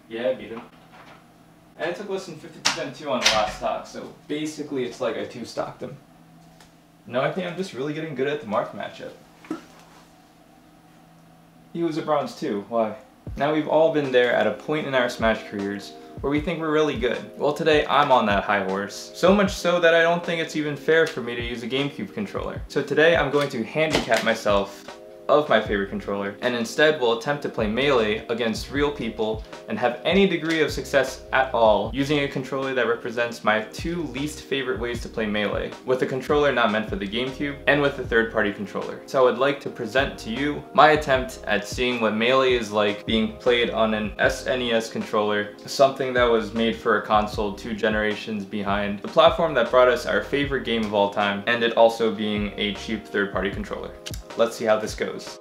Yeah, I beat him. And it took less than 50% too on the last stock, so basically it's like I two-stocked him. No, I think I'm just really getting good at the Marth matchup. He was a bronze too, why? Now we've all been there at a point in our Smash careers where we think we're really good. Well, today I'm on that high horse. So much so that I don't think it's even fair for me to use a GameCube controller. So today I'm going to handicap myself of my favorite controller, and instead will attempt to play Melee against real people and have any degree of success at all using a controller that represents my two least favorite ways to play Melee, with a controller not meant for the GameCube and with a third-party controller. So I would like to present to you my attempt at seeing what Melee is like being played on an SNES controller, something that was made for a console 2 generations behind, the platform that brought us our favorite game of all time, and it also being a cheap third-party controller. Let's see how this goes.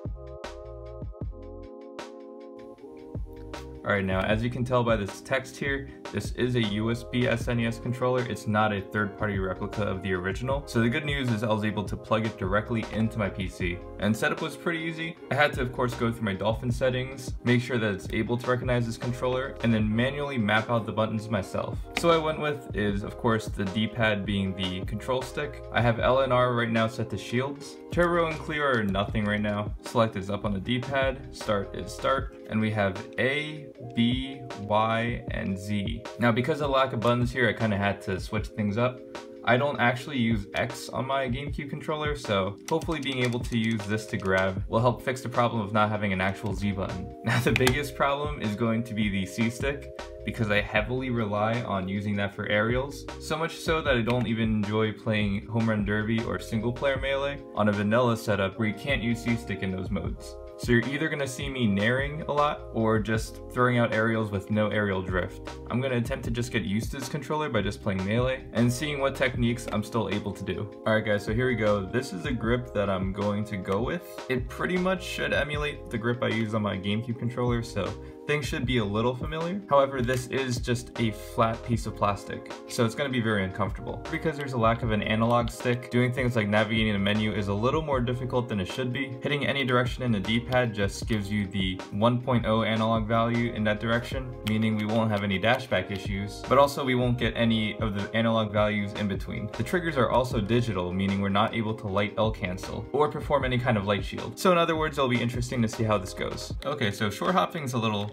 Alright, now as you can tell by this text here, this is a USB SNES controller. It's not a third-party replica of the original. So the good news is I was able to plug it directly into my PC. And setup was pretty easy. I had to of course go through my Dolphin settings, make sure that it's able to recognize this controller, and then manually map out the buttons myself. So what I went with is of course the D-pad being the control stick. I have L and R right now set to shields. Turbo and clear are nothing right now. Select is up on the D-pad, start is start, and we have A, B, Y, and Z. Now because of the lack of buttons here, I kind of had to switch things up. I don't actually use X on my GameCube controller, so hopefully being able to use this to grab will help fix the problem of not having an actual Z button. Now the biggest problem is going to be the C stick, because I heavily rely on using that for aerials, so much so that I don't even enjoy playing Home Run Derby or single player Melee on a vanilla setup where you can't use C stick in those modes. So you're either going to see me naring a lot or just throwing out aerials with no aerial drift. I'm going to attempt to just get used to this controller by just playing Melee and seeing what techniques I'm still able to do. Alright guys, so here we go. This is a grip that I'm going to go with. It pretty much should emulate the grip I use on my GameCube controller, so things should be a little familiar. However, this is just a flat piece of plastic, so it's going to be very uncomfortable. Because there's a lack of an analog stick, doing things like navigating a menu is a little more difficult than it should be. Hitting any direction in the D-pad just gives you the 1.0 analog value in that direction, meaning we won't have any dashback issues, but also we won't get any of the analog values in between. The triggers are also digital, meaning we're not able to light L cancel or perform any kind of light shield. So in other words, it'll be interesting to see how this goes. Okay, so short hopping is a little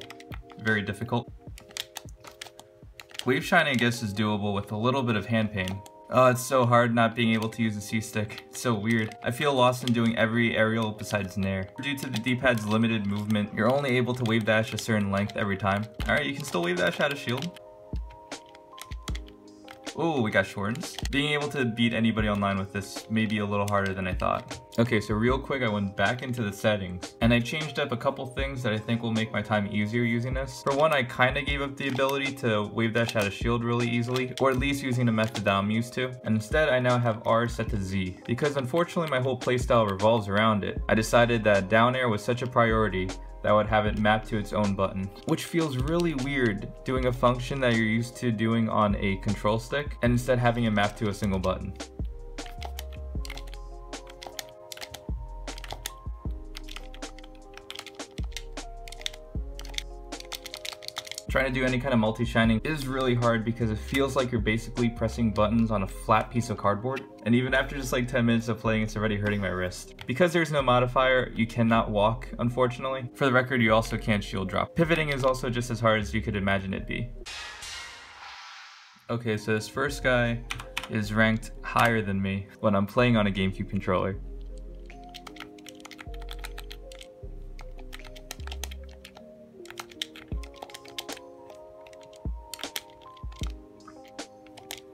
very difficult. Wave shining I guess is doable with a little bit of hand pain. Oh, it's so hard not being able to use the C-stick. It's so weird. I feel lost in doing every aerial besides Nair. Due to the D-pad's limited movement, you're only able to wave dash a certain length every time. Alright, you can still wave dash out of shield. Oh, we got shortens. Being able to beat anybody online with this may be a little harder than I thought. Okay, so real quick, I went back into the settings and I changed up a couple things that I think will make my time easier using this. For one, I kind of gave up the ability to wave dash out of shield really easily, or at least using the method that I'm used to. And instead, I now have R set to Z. Because unfortunately my whole playstyle revolves around it, I decided that down air was such a priority that would have it mapped to its own button, which feels really weird doing a function that you're used to doing on a control stick and instead having it mapped to a single button. Trying to do any kind of multi-shining is really hard because it feels like you're basically pressing buttons on a flat piece of cardboard. And even after just like 10 minutes of playing, it's already hurting my wrist. Because there's no modifier, you cannot walk, unfortunately. For the record, you also can't shield drop. Pivoting is also just as hard as you could imagine it be. Okay, so this first guy is ranked higher than me when I'm playing on a GameCube controller.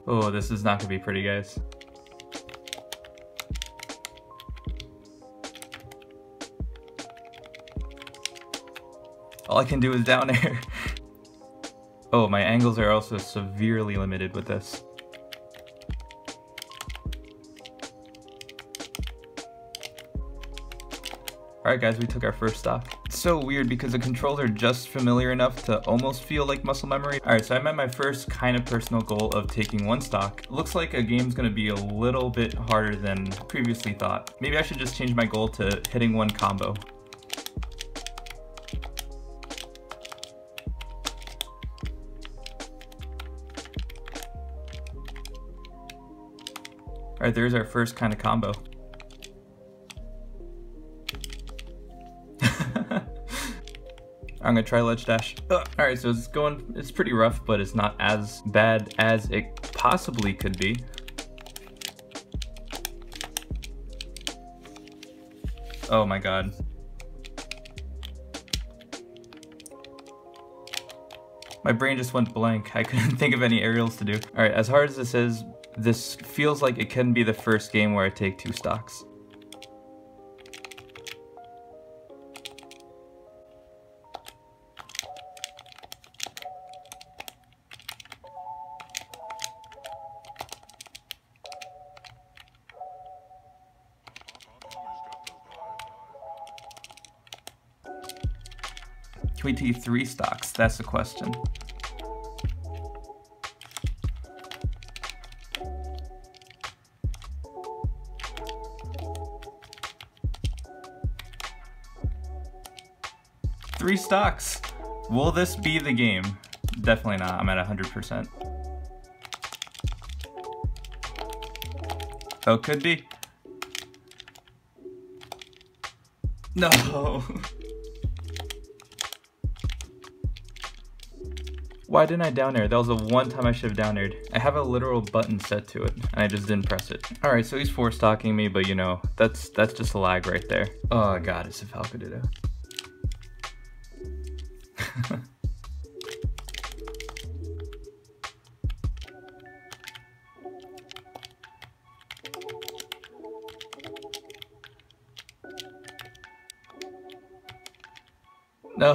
Oh, this is not gonna be pretty, guys. All I can do is down air. Oh, my angles are also severely limited with this. Alright guys, we took our first stock. It's so weird because the controls are just familiar enough to almost feel like muscle memory. Alright, so I met my first kind of personal goal of taking one stock. Looks like a game's gonna be a little bit harder than previously thought. Maybe I should just change my goal to hitting one combo. Alright, there's our first kind of combo. I'm gonna try ledge dash. Alright, so it's pretty rough, but it's not as bad as it possibly could be. Oh my god. My brain just went blank. I couldn't think of any aerials to do. Alright, as hard as this is, this feels like it can be the first game where I take 2 stocks. Can we take 3 stocks? That's the question. Three stocks. Will this be the game? Definitely not. I'm at 100%. Oh, could be. No. Why didn't I down air? That was the one time I should have down aired. I have a literal button set to it, and I just didn't press it. Alright, so he's 4-stocking me, but you know, that's just a lag right there. Oh god, it's a Falco Ditto. No.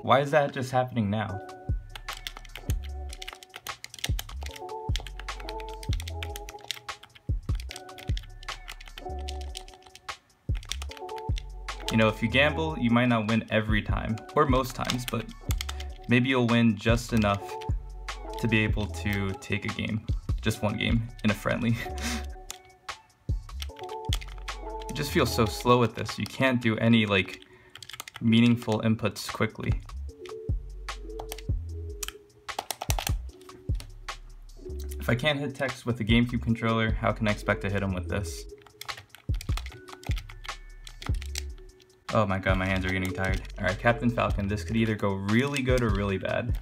Why is that just happening now? You know, if you gamble, you might not win every time, or most times, but maybe you'll win just enough to be able to take a game, just one game, in a friendly. You just feel so slow at this. You can't do any, like, meaningful inputs quickly. If I can't hit text with the GameCube controller, how can I expect to hit him with this? Oh my god, my hands are getting tired. Alright, Captain Falcon, this could either go really good or really bad.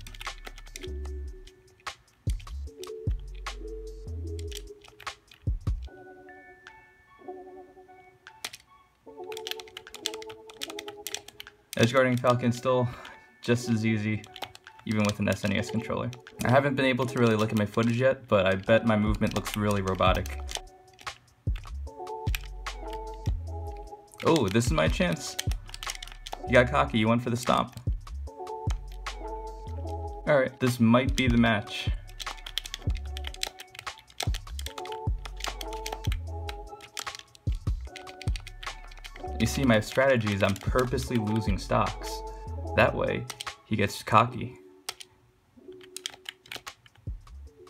Edgeguarding Falcon still just as easy, even with an SNES controller. I haven't been able to really look at my footage yet, but I bet my movement looks really robotic. Oh, this is my chance. You got cocky, you went for the stomp. Alright, this might be the match. You see, my strategy is I'm purposely losing stocks. That way, he gets cocky.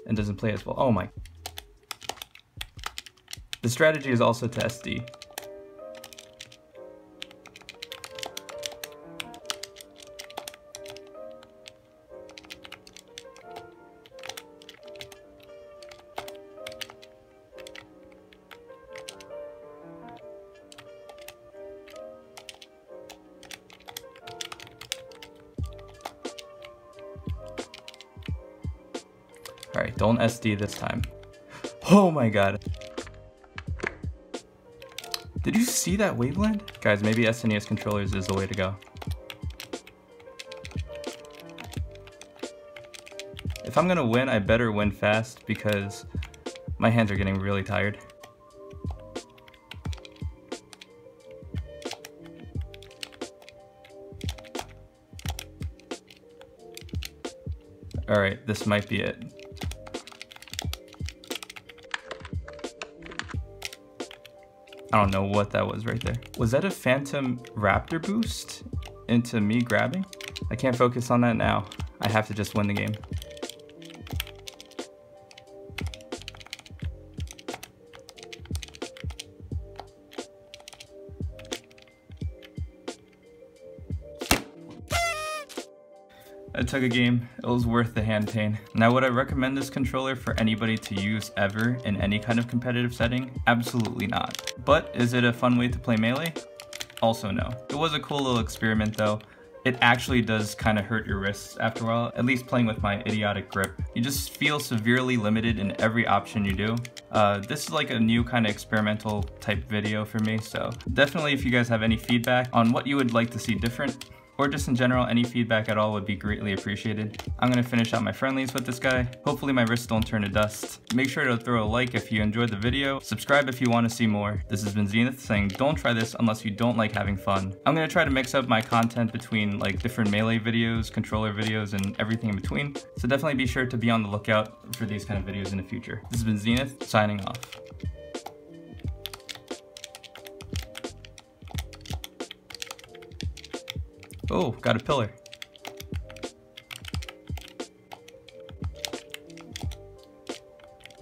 And doesn't play as well. Oh my. The strategy is also to SD. Alright, don't SD this time. Oh my god. Did you see that waveland? Guys, maybe SNES controllers is the way to go. If I'm gonna win, I better win fast because my hands are getting really tired. Alright, this might be it. I don't know what that was right there. Was that a Phantom Raptor boost into me grabbing? I can't focus on that now. I have to just win the game. it took a game. It was worth the hand pain. Now, would I recommend this controller for anybody to use ever in any kind of competitive setting? Absolutely not. But is it a fun way to play Melee? Also no. It was a cool little experiment though. It actually does kind of hurt your wrists after a while, at least playing with my idiotic grip. You just feel severely limited in every option you do. This is like a new kind of experimental type video for me, so definitely if you guys have any feedback on what you would like to see different, or just in general, any feedback at all would be greatly appreciated. I'm gonna finish out my friendlies with this guy. Hopefully my wrists don't turn to dust. Make sure to throw a like if you enjoyed the video. Subscribe if you want to see more. This has been Zenith saying don't try this unless you don't like having fun. I'm gonna try to mix up my content between like different Melee videos, controller videos, and everything in between. So definitely be sure to be on the lookout for these kind of videos in the future. This has been Zenith signing off. Oh, got a pillar.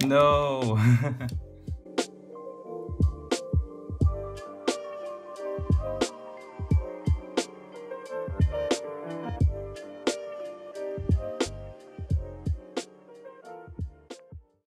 No.